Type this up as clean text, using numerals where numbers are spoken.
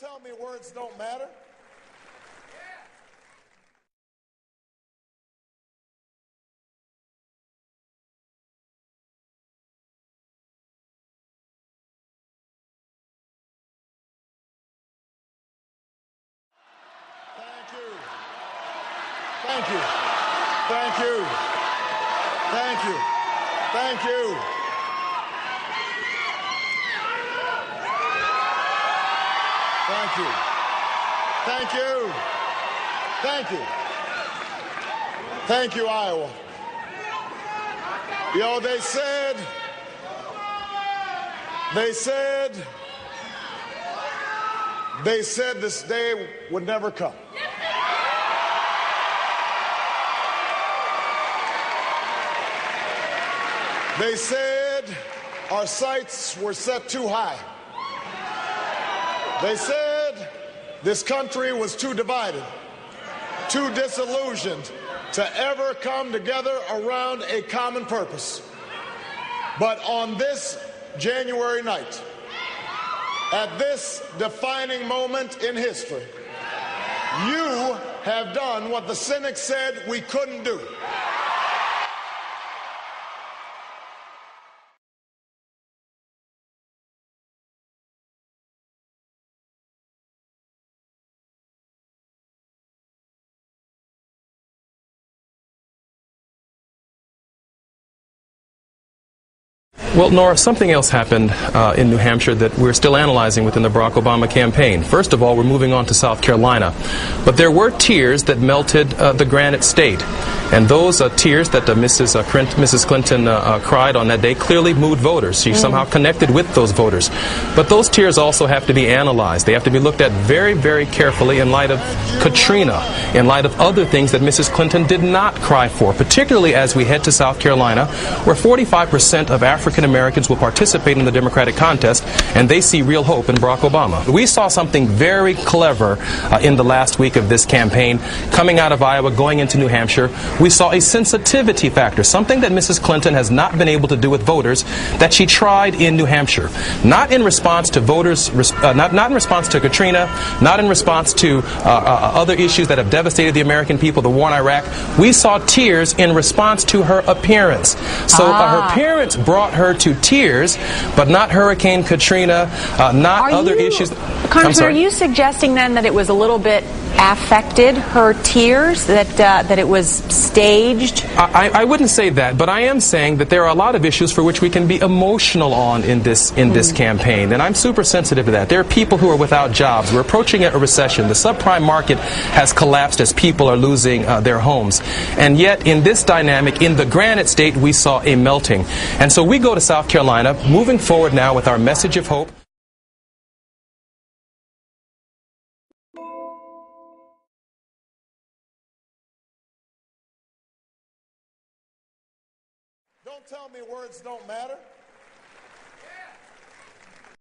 tell me words don't matter. Thank you. Thank you. Thank you. Thank you. Thank you. Thank you. Thank you. Thank you, Iowa. You know, they said this day would never come. They said our sights were set too high. They said this country was too divided, too disillusioned to ever come together around a common purpose. But on this January night, at this defining moment in history, you have done what the cynics said we couldn't do. Well, Nora, something else happened in New Hampshire that we're still analyzing within the Barack Obama campaign. First of all, we're moving on to South Carolina. But there were tears that melted the Granite State. And those tears that Mrs. Clinton cried on that day clearly moved voters. She somehow connected with those voters. But those tears also have to be analyzed. They have to be looked at very, very carefully in light of Katrina, in light of other things that Mrs. Clinton did not cry for, particularly as we head to South Carolina, where 45% of African Americans will participate in the Democratic contest, and they see real hope in Barack Obama. We saw something very clever in the last week of this campaign, coming out of Iowa, going into New Hampshire. We saw a sensitivity factor, something that Mrs. Clinton has not been able to do with voters, that she tried in New Hampshire. Not in response to voters, not in response to Katrina, not in response to other issues that have devastated the American people, the war in Iraq. We saw tears in response to her appearance. So her appearance brought her to tears, but not Hurricane Katrina, not other issues. Congressman, are you suggesting then that it was a little bit affected, her tears, that it was staged? I wouldn't say that, but I am saying that there are a lot of issues for which we can be emotional on in this campaign, and I'm super sensitive to that. There are people who are without jobs. We're approaching a recession. The subprime market has collapsed as people are losing their homes. And yet, in this dynamic, in the Granite State, we saw a melting. And so we go to South Carolina, moving forward now with our message of hope. Don't tell me words don't matter.